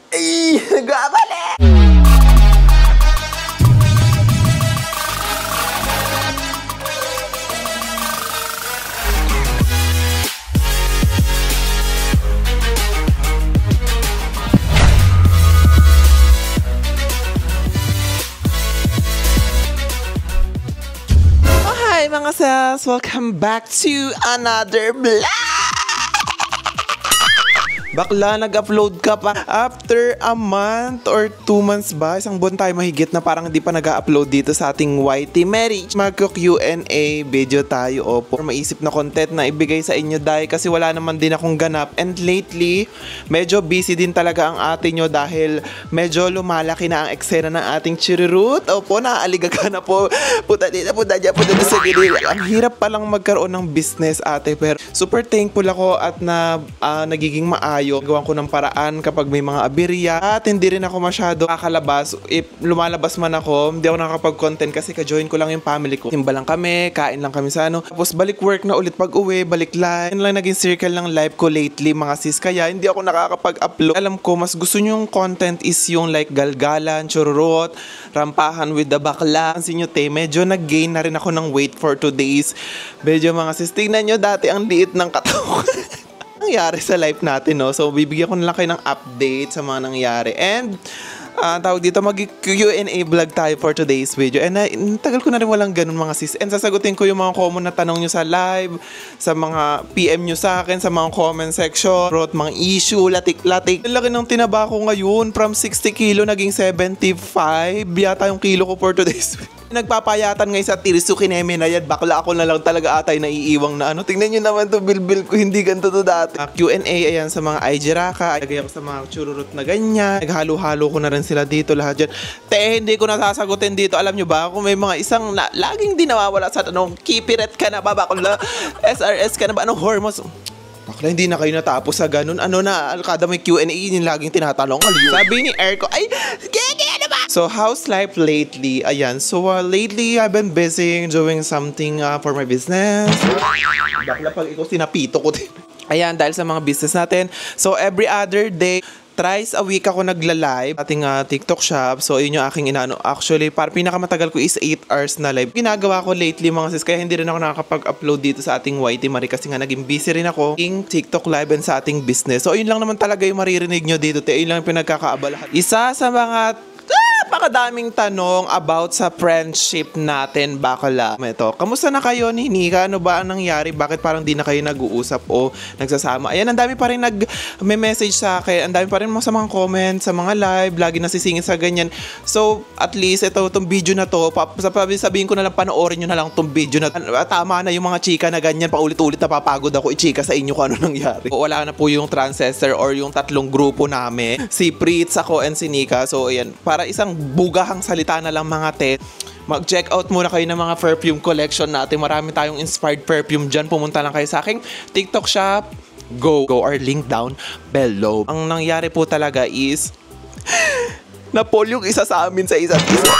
Ay, nagkamali! Hi mga sis! Welcome back to another vlog! Bakla, nag-upload ka pa after a month or 2 months ba? Isang buwan tayo mahigit na parang hindi pa nag-upload dito sa ating YT Mary. Magko-Q&A video tayo o for maisip na content na ibigay sa inyo dahil kasi wala naman din akong ganap. And lately, medyo busy din talaga ang ate nyo dahil medyo lumalaki na ang eksena ng ating chirirut. Opo, naaaliga ka na po. Puta dito, puta dyan, puta dito sa gilid. Ang hirap palang magkaroon ng business ate, pero super thankful ako at na nagiging maayo. Gawan ko ng paraan kapag may mga aberya at hindi rin ako masyado kakalabas. If lumalabas man ako, hindi ako nakakapag-content kasi ka-join ko lang yung family ko. Timba lang kami, kain lang kami sa ano. Tapos balik work na ulit pag uwi, balik live. Yan lang naging circle ng live ko lately mga sis. Kaya hindi ako nakakapag-upload. Alam ko, mas gusto nyo yung content is yung like galgalan, chururot, rampahan with the bakla. Pansin nyo te, medyo nag-gain na rin ako ng weight for 2 days. Medyo mga sis, tingnan nyo dati ang liit ng katawan. Nangyari sa life natin, no? So, bibigyan ko na lang kayo ng update sa mga nangyari. And, tawag dito, mag-Q&A vlog tayo for today's video. And, tagal ko na rin walang ganun mga sis. And, sasagutin ko yung mga common na tanong nyo sa live, sa mga PM nyo sa akin, sa mga comment section, mga issue, latik-latik. Ang laki ng tinaba ko ngayon, from 60 kilo, naging 75. Yata yung kilo ko for today's video. Nagpapayatan ngayon sa Tirso Kineme na yan. Bakla ako na lang talaga atay naiiwang na ano. Tingnan nyo naman to bilbil ko. Hindi ganito to dati. Q&A ayan sa mga IG Raka. Lagay ako sa mga chururut na ganyan. Naghalo-halo ko na rin sila dito lahat dyan. Hindi ko nasasagutin dito. Alam nyo ba kung may mga isang laging di nawawala sa tanong, kipiret ka na ba? Bakla? SRS ka na ba? Anong hormones? Bakla, hindi na kayo natapos sa ganun. Ano na, kada may Q&A, yung laging tinatanong. Sabi ni Erko, ay, gege, ano ba? So, how's life lately? Ayan, so lately, I've been busy doing something for my business. Bakla, pag ikaw sinapito ko din. Ayan, dahil sa mga business natin. So, every other day, thrice a week ako nagla-live ating TikTok shop. So, yun yung aking inaano. Actually, para pinakamatagal ko is 8 hours na live. Ginagawa ko lately mga sis, kaya hindi rin ako nakakapag-upload dito sa ating YT Marie kasi nga naging busy rin ako in TikTok live and sa ating business. So, yun lang naman talaga yung maririnig nyo dito. Yun lang yung pinagkakaabalahan. Isa sa mga napakadaming tanong about sa friendship natin, bakla. Ito, kamusta na kayo ni Nika? Ano ba ang nangyari? Bakit parang di na kayo nag-uusap o nagsasama? Ayan, ang dami pa rin nag-message sa akin. Ang dami pa rin sa mga comments, sa mga live, lagi nasisingit sa ganyan. So, at least, itong video na to, sabihin ko na lang, panoorin nyo na lang itong video na. Tama na yung mga chika na ganyan, paulit-ulit napapagod ako i-chika sa inyo kung ano nangyari. Wala na po yung transcester or yung tatlong grupo namin. Si Pritz, ako, and si Nika. So, ayan, para isang bugahang salita na lang mga te. Mag-check out muna kayo ng mga perfume collection natin. Marami tayong inspired perfume dyan. Pumunta lang kayo sa aking TikTok shop. Go or link down below. Ang nangyari po talaga is napol yung isa sa amin sa isa't isa.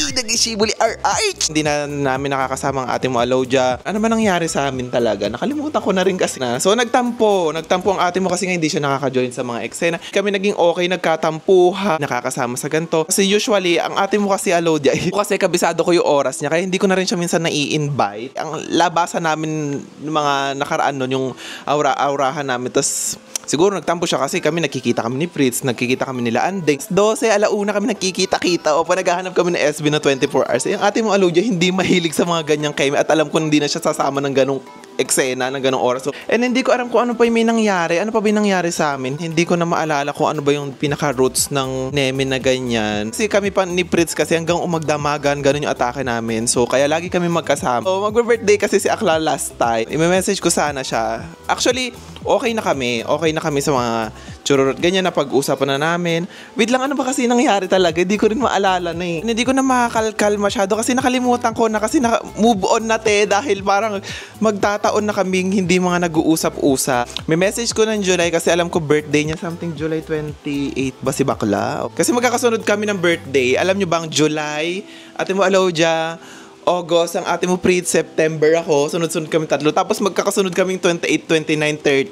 Nag-ishibuli RH. Hindi na namin nakakasama ang ate mo, Alodia. Ano ba nangyari sa amin talaga? Nakalimutan ko na rin kasi na. So, nagtampo ang ate mo kasi nga hindi siya nakaka-join sa mga eksena. Kami naging okay, nagkatampuhan, nakakasama sa ganito. Kasi usually, ang ate mo kasi, Alodia, kasi kabisado ko yung oras niya, kaya hindi ko na rin siya minsan nai-invite. Ang labasan namin mga nakaraan nun, yung aura-aurahan namin. Tapos, siguro nagtampo siya kasi kami nakikita kami ni Fritz, nakikita kami nila Andeng. 12, alauna kami nakikita-kita o pa naghahanap kami ng SB na 24 hours. Yung ate mo, Alodia, hindi mahilig sa mga ganyang keme at alam ko hindi na siya sasama ng ganong eksena, ng ganong oras. So, and hindi ko alam kung ano pa yung may nangyari. Ano pa ba yung nangyari sa amin? Hindi ko na maalala kung ano ba yung pinaka-roots ng neme na ganyan. Kasi kami pa ni Fritz kasi hanggang umagdamagan, ganun yung atake namin. So, kaya lagi kami magkasama. So, mag-birthday kasi si Akla last time. I-message ko sana siya. Actually, okay na kami. Okay na kami sa mga chururot. Ganyan na pag-usapan na namin. Wait lang, ano ba kasi nangyari talaga? Hindi ko rin maalala na eh. Hindi ko na makakalkal masyado kasi nakalimutan ko na kasi move on na te dahil parang magtataon na kaming hindi mga nag-uusap-usap. May message ko ng July kasi alam ko birthday niya something July 28 ba si Bakla? Kasi magkakasunod kami ng birthday. Alam nyo bang July, ate mo Alodia, August, ang ate mo Prit, September ako. Sunod-sunod kami tatlo. Tapos magkakasunod kaming 28, 29,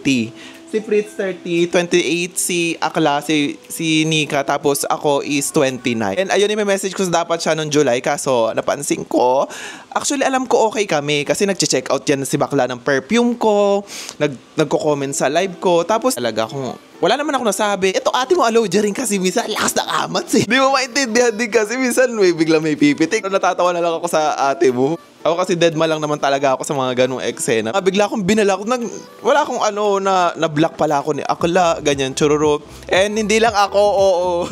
30. Si Fritz 30, 28, si Akla, si Nika, tapos ako is 29. And ayun, may message ko sa dapat siya noong July, kaso napansin ko, actually alam ko okay kami kasi nag-check out yan si Bakla ng perfume ko, nagko-comment sa live ko, tapos talaga kung wala naman ako nasabi. Ito ate mo aloe rin kasi minsan lakas na kamat eh. Di mo maintindihan din kasi minsan bigla may pipitik. Natatawa na lang ako sa ate mo. Ako kasi deadma lang naman talaga ako sa mga ganong eksena. Bigla akong binalak. Wala akong na-block pala ako ni Akla, ganyan, chururo. And hindi lang ako, oo.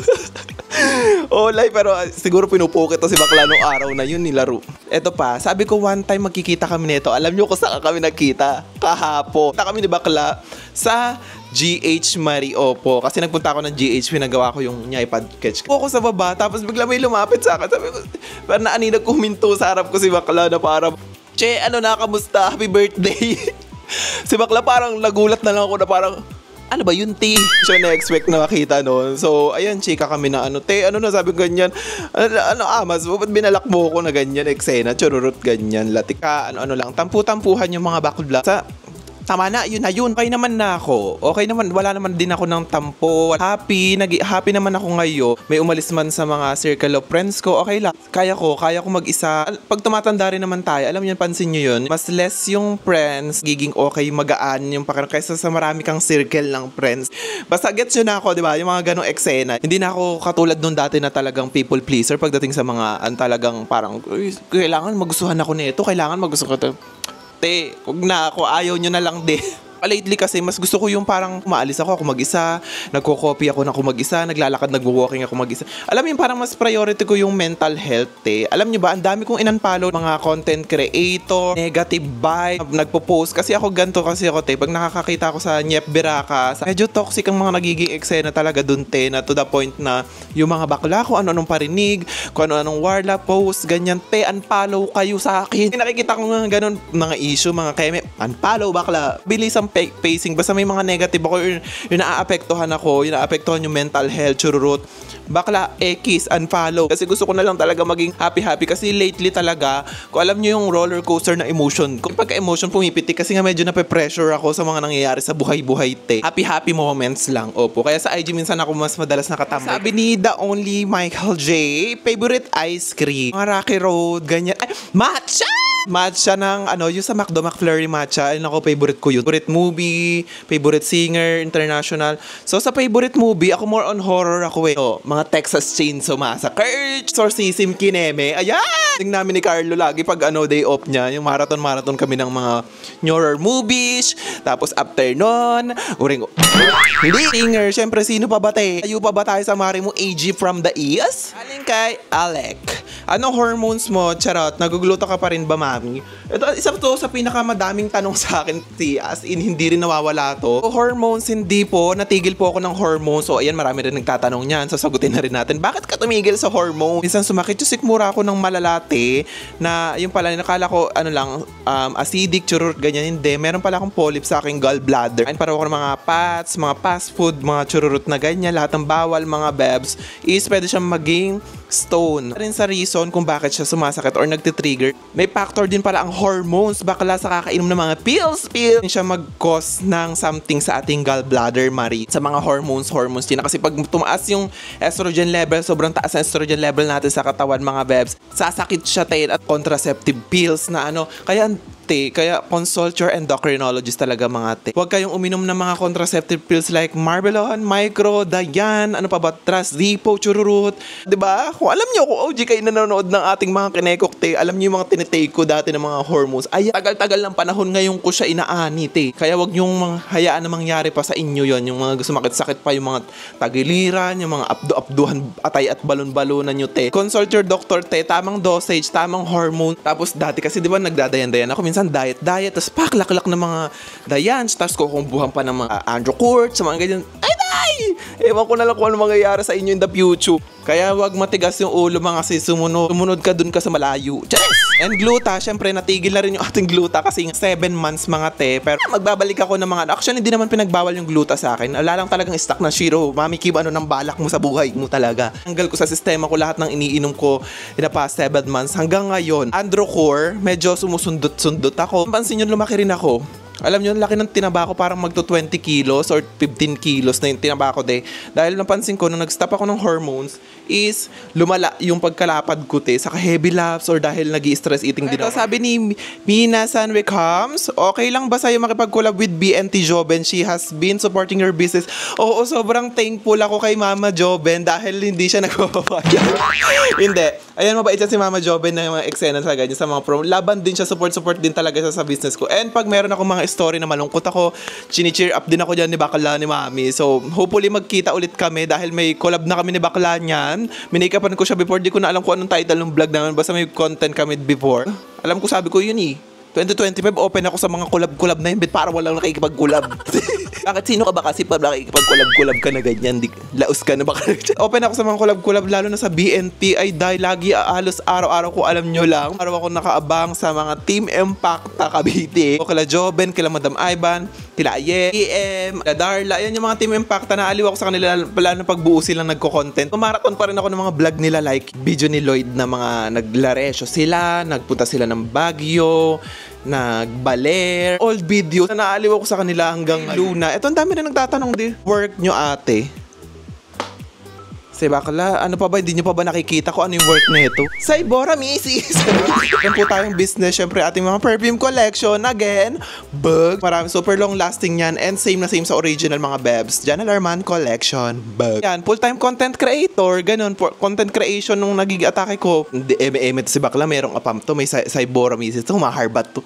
Olay, pero siguro pinupukit to si Bakla nung araw na yun nilaro. Eto pa, sabi ko one time magkikita kami nito. Alam nyo kung saan kami nagkita? Kahapon. Kita kami ni Bakla sa GH Mariopo. Kasi nagpunta ako ng GH, pinagawa ko yung Nyay Podcast. Ako sa baba, tapos bigla may lumapit sa akin. Sabi ko, parang naaninag kuminto sa harap ko si Bakla na parang, Che, kamusta? Happy birthday. Si Bakla parang nagulat na lang ako na parang, ano ba yun, te? So, na-expect na makita noon. So, ayan, chika kami na te, na sabi ko ganyan? Mas, ba't binalak mo ko na ganyan, eksena, chururut, ganyan, latika, lang, tampu-tampuhan yung mga bakla. Tama na, yun na yun. Okay naman na ako. Okay naman, wala naman din ako ng tampo. Happy naman ako ngayon. May umalis man sa mga circle of friends ko, okay lang. Kaya ko mag-isa. Pag tumatanda rin naman tayo, alam niyo, pansin niyo yun, mas less yung friends, giging okay, magaan yung pakiramdam kaysa sa marami kang circle ng friends. Basta gets yun na ako, di ba? Yung mga ganong eksena. Hindi na ako katulad nung dati na talagang people pleaser pagdating sa mga talagang parang, kailangan magustuhan ako nito, kailangan magustuhan ko ito. Te, huwag na ako, ayaw nyo na lang din. Lately kasi, mas gusto ko yung parang umaalis ako mag-isa, nagko-copy ako mag-isa, naglalakad, nagwo-walking ako mag-isa. Alam mo yung parang mas priority ko yung mental health, eh. Alam nyo ba, ang dami kong in-unfollow mga content creator, negative vibe, nagpo-post. Kasi ako ganito kasi ako, te. Pag nakakakita ako sa Nyep Biraka, medyo toxic ang mga nagiging eksena talaga dun, te, na to the point na yung mga bakla, kung ano-anong parinig, kung ano-anong warla post, ganyan, te, unfollow kayo sa akin. Nakikita ko nga ganun, mga issue, mga keme, unfollow bakla. Bilis ang pacing, basta may mga negative ako, yung naaapektuhan ako, yung naaapektuhan yung mental health, chururut, bakla, X, unfollow. Kasi gusto ko na lang talaga maging happy-happy kasi lately talaga, kung alam nyo yung roller coaster na emotion, kung pagka-emotion pumipitik kasi nga medyo nape-pressure ako sa mga nangyayari sa buhay-buhay, te. Happy-happy moments lang, opo. Kaya sa IG minsan ako mas madalas nakatambay. Sabi ni The Only Michael J, favorite ice cream, mga Rocky Road, ganyan. Ay, matcha! Matcha ng yung sa McDo, McFlurry matcha. Ayun ako, favorite ko yun. Favorite movie, favorite singer, international. So sa favorite movie, ako more on horror ako eh. So, mga Texas Chainsaw Massacre, Exorcism Kineme. Ayan! Tingnan namin ni Carlo lagi pag day off niya. Yung marathon kami ng mga horror movies. Tapos after nun, hindi singer. Syempre, sino pa ba tayo? Tayo pa ba tayo sa mari mo AG from the East? Aling kay Alec. Anong hormones mo? Charot, nagugluto ka pa rin ba, mami? Ito, isa to sa pinakamadaming tanong sa akin, as in, hindi rin nawawala to. So, hormones, hindi po. Natigil po ako ng hormones. So, ayan, marami rin nagtatanong niyan. Sasagutin na rin natin. Bakit ka tumigil sa hormones? Minsan sumakit yung sikmura ako ng malalate na yung pala, nakala ko, acidic, churur, ganyan. Hindi. Meron pala akong polyp sa aking gallbladder. Ayun, parang ako ng mga fats, mga fast food, mga chururut na ganyan. Lahat ng bawal, mga bebs, is pwede siyang maging stone. Rin sa reason kung bakit siya sumasakit or nagtitrigger, may factor din pala ang hormones. Bakla sa kakainom ng mga pills siya mag-cause ng something sa ating gallbladder, Marie. Sa mga hormones din. Kasi pag tumaas yung estrogen level, sobrang taas ang estrogen level natin sa katawan, mga bebs, sasakit siya tayo at contraceptive pills na kaya consult your endocrinologist talaga, mga te. Huwag kayong uminom ng mga contraceptive pills like Marvelon, Micro, Diane, Trasdipo, Chururut. Diba? Kung alam nyo, kung OG kayo nanonood ng ating mga kinekok, te, alam nyo yung mga tinitake ko dati ng mga hormones. Ay, tagal-tagal ng panahon ngayon ko siya inaani, te. Kaya wag nyong hayaan na mangyari pa sa inyo yon. Yung mga sumakit-sakit pa, yung mga tagiliran, yung mga abduhan, atay at balon-balonan nyo, te. Consult your doctor, te. Tamang dosage, tamang hormone. Tapos dati kasi, di ba, nagdadayan-dayan ako. Minsan diet, tapos paklak-lak ng mga dayans, tapos kukumbuhan pa ng mga Andrew Court, sa mga ganyan. Ewan ko na lang kung ano mangyayari sa inyo in the future. Kaya wag matigas yung ulo, mga kasi sumunod ka dun ka sa malayo. Charis! And gluta, syempre natigil na rin yung ating gluta kasi 7 months, mga te. Pero magbabalik ako ng mga, actually hindi naman pinagbawal yung gluta sa akin. Wala lang talagang stock na Shiro. Mami Kim, ano nang balak mo sa buhay mo talaga. Tanggal ko sa sistema ko lahat ng iniinom ko in the past 7 months. Hanggang ngayon, Androcor, medyo sumusundot-sundot ako. Pansin nyo, lumaki rin ako. Alam nyo, laki ng tinaba ko, parang magto 20 kilos or 15 kilos na yung tinaba ko dahil napansin ko, nung nag-stop ako ng hormones, is lumala yung pagkalapad ko saka heavy laps or dahil nag-i-stress eating din ako. Sabi ni Mina Sanwickhams, okay lang ba sa'yo makipag-collab with BNT Joben? She has been supporting your business. Oo, sobrang thankful ako kay Mama Joben dahil hindi siya nagpapapaya. Hindi. Ayan, mabait siya si Mama Joben na yung mga eksena sa ganyan, sa mga promo. Laban din siya, support din talaga siya sa business ko. And pag meron ako mga story na malungkot ako, chini-cheer up din ako dyan ni Bakla ni Mami. So, hopefully magkita ulit kami dahil may collab na kami ni Bakla niyan. Minikapan ko siya before, di ko na alam kung anong title ng vlog naman. Basta may content kami before. Alam ko, sabi ko yun 2025, open ako sa mga collab na yun, para walang nakikipag-collab. Bakit sino ka ba kasi pa nakikipag-collab ka na ganyan? Laos ka na ba? Open ako sa mga collab, lalo na sa BNT. Ay, dahil lagi halos araw-araw ko, alam nyo lang. Araw ako nakaabang sa mga Team Impact Cavite. O kila Joben, kila Madam Ivan, kila Aye, EM, kila Darla. Ayan yung mga Team Impact. Naaliw ako sa kanila, pala na pagbuo silang nagko-content. Marathon pa rin ako ng mga vlog nila, like video ni Lloyd na mga naglaresyo sila, nagpunta sila ng Baguio, nagbaler, old video na naaliw ako sa kanila hanggang Luna. Ito, ang dami na nagtatanong work nyo ate. Si Bakla, ano pa ba, hindi nyo pa ba nakikita ko ano yung work na ito? Sa Ibora, misis! Yan po tayong business, syempre ating mga perfume collection, again, bug. Marami, super long lasting yan, and same na same sa original mga bebs. Janelle Arman Collection, bug. Yan, full-time content creator, ganun, content creation nung nagig-atake ko. Eme-eme si Bakla, merong apam to, may sa Ibora, misis, ito, maharbat to.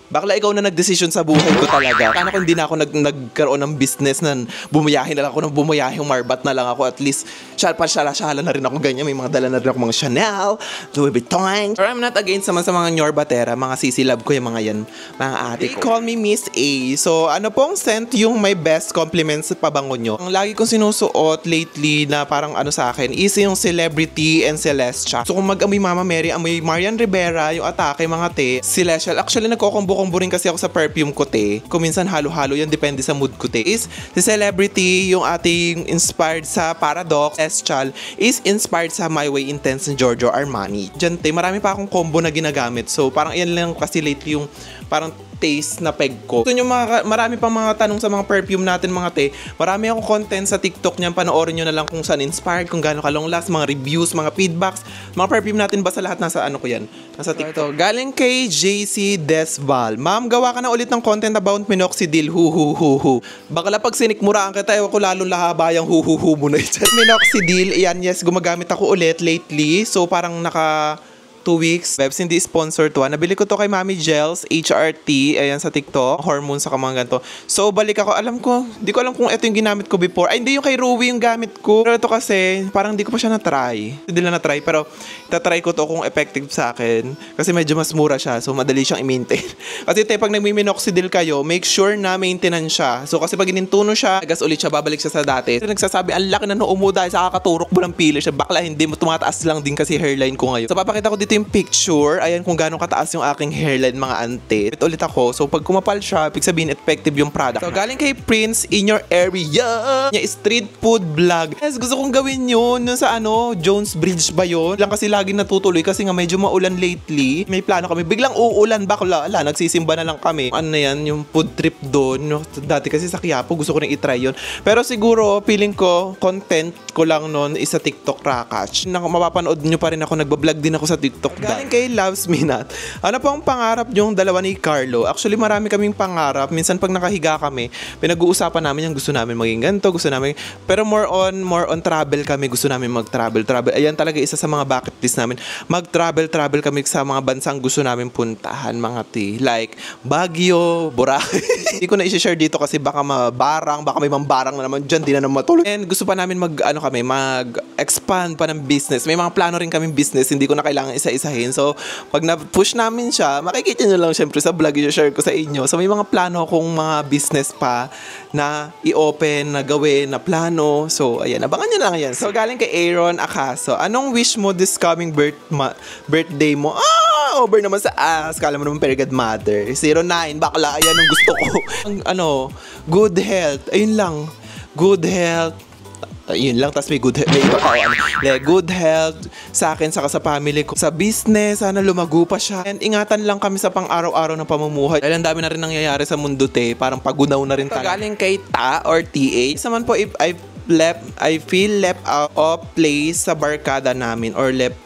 Bakla, ikaw na nagdesisyon sa buhay ko talaga. Paano kung hindi na ako nagkaroon ng business na bumayahin na lang ako ng bumayahing marbat na lang ako. At least, syala na rin ako ganyan. May mga dala na rin ako mga Chanel, Louis Vuitton. Or I'm not against naman sa mga Nyorbatera, mga sisilab ko yung mga yan, mga ate ko. They call me Miss A. So, ano pong scent yung my best compliments sa pabango nyo? Ang lagi kong sinusuot lately na parang ano sa akin is yung Celebrity and Celestia. So, kung mag-amoy Mama Mary, amoy Marian Rivera, yung Atake, mga Celestial. Actually, nagkokombo rin kasi ako sa perfume ko kung minsan halo-halo yan, depende sa mood ko is si Celebrity yung ating inspired sa Paradox. Celestial is inspired sa My Way Intense ni Giorgio Armani. Diyan marami pa akong combo na ginagamit, so parang yan lang kasi lately yung parang taste na peg ko. Gusto nyo marami pang mga tanong sa mga perfume natin mga marami akong content sa TikTok niyan, panoorin nyo na lang kung saan inspired, kung gaano kalong last, mga reviews, mga feedbacks, mga perfume natin basta lahat nasa ano ko yan, nasa TikTok. Galing kay JC Desval, ma'am, gawa ka na ulit ng content about minoxidil, hu. Bakla pag sinikmuraan kita, ewan ko lalo lahaba yung hu mo na ito. Minoxidil, yan, yes, gumagamit ako ulit lately, so parang naka 2 weeks. Bebs, hindi sponsor to. Nabili ko to kay Mami Gels, HRT, ayan sa TikTok. Hormones sa mga ganito. So, balik ako. Di ko alam kung ito yung ginamit ko before. Ay, hindi yung kay Ruby yung gamit ko. Pero ito kasi, parang hindi ko pa siya na-try. Hindi lang na-try, pero itatry ko to kung effective sa akin. Kasi medyo mas mura siya. So, madali siyang i-maintain. Kasi pag nagmi-minoxidil kayo, make sure na maintenance siya. So, kasi pag inintuno siya, gas ulit siya, babalik siya sa dati. So, nagsasabi, ang laki na noo mo dahil sa kakaturok mo ng pili siya. Bakla, hindi mo tumataas lang din kasi hairline ko ngayon. So, papakita ko dito yung picture. Ayan kung gaano kataas yung aking hairline, mga ante. Ulit ako. So, pag kumapal siya, ibig sabihin effective yung product. So, galing kay Prince in your area. Street food vlog. Yes, gusto kong gawin yun. Yun sa Jones Bridge ba yun? Lang kasi lagi natutuloy kasi nga medyo maulan lately. May plano kami. Biglang uulan, bakla. Nagsisimba na lang kami. Ano na yan, yung food trip doon. Dati kasi sa Quiapo, gusto ko rin itry yun. Pero siguro, feeling ko, content ko lang nun is sa TikTok Rakach. Mapapanood nyo pa rin ako. Nagbablog din ako sa TikTok. Galing kay Loves Me Not. Ano po ang pangarap yung dalawa ni Carlo? Actually, marami kaming pangarap. Minsan pag nakahiga kami, pinag-uusapan namin yung gusto namin maging ganito, gusto namin. Pero more on travel kami. Gusto namin mag-travel. Ayan talaga isa sa mga bucket list namin. Mag-travel kami sa mga bansang gusto namin puntahan, mga like Baguio, Boracay. Hindi ko na i-share dito kasi baka may mambarang na naman dyan, di na naman matuloy. And gusto pa namin mag-expand pa ng business. May mga plano rin kaming business, hindi ko na kailangan isa-isahin. So, pag na-push namin siya, makikita nyo lang syempre sa vlog, i-share ko sa inyo. So, may mga plano akong mga business pa na i-open, na gawin, na plano. So, ayan, abangan nyo lang yan. So, galing kay Aaron Acaso, anong wish mo this coming birthday mo? Over naman sa ass. Kala mo naman very good mother. 09, bakla, ayan ang gusto ko. Good health. Ayun lang. Good health. Yun lang, tas may good health, may iba pa ako, good health sa akin, saka sa family ko. Sa business, sana lumago pa siya. And ingatan lang kami sa pang-araw-araw na pamumuhay. Dahil ang dami na rin nangyayari sa mundo, parang pagunaw na rin talaga. Galing kay Ta or TA. Saman po, if I feel left out of place sa barkada namin or left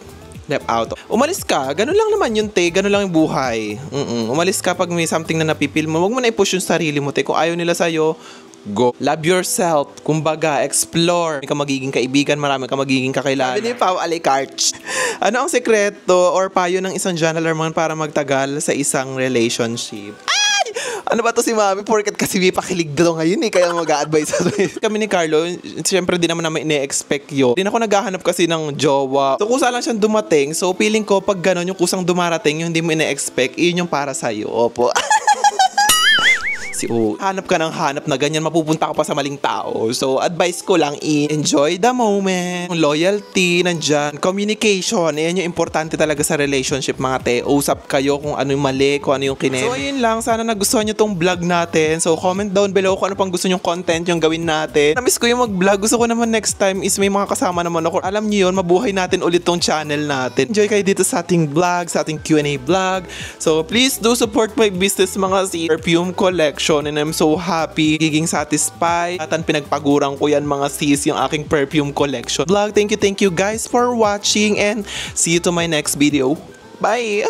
out. Umalis ka, ganun lang naman yun, ganun lang yung buhay. Umalis ka pag may something na napipil mo. Huwag mo na i-push yung sarili mo, Kung ayaw nila sa'yo, go. Love yourself. Kumbaga, explore. May ka magiging kaibigan, marami ka magiging kakilala. Sabi ni Pao Alicart, ano ang sekreto or payo ng isang journaler man para magtagal sa isang relationship? Ay! Ano ba to si Mami? Porket kasi may pakilig daw ngayon kaya mag-a-advise kami ni Carlo, siyempre di naman namin ine-expect yun. Di na ako naghahanap kasi ng jowa. So kusa lang siyang dumating. So feeling ko pag gano'n yung kusang dumarating, yung hindi mo ine-expect, yun yung para sa'yo. Opo. Hanap ka ng hanap na ganyan, mapupunta ka pa sa maling tao. So, advice ko lang, enjoy the moment. Loyalty, nandyan. Communication, yan yung importante talaga sa relationship, mga Usap kayo kung ano yung mali, kung ano yung kineme. So, ayun lang. Sana nagustuhan nyo tong vlog natin. So, comment down below kung ano pang gusto nyong content yung gawin natin. Namiss ko yung mag-vlog. Gusto ko naman next time is may mga kasama naman ako. Alam nyo yun, mabuhay natin ulit tong channel natin. Enjoy kayo dito sa ating vlog, sa ating Q&A vlog. So, please do support my business, mga perfume collection. And I'm so happy, giging satisfied. At pinagpagurang ko yan, mga sis, yung aking perfume collection vlog. Thank you guys for watching and see you to my next video. Bye!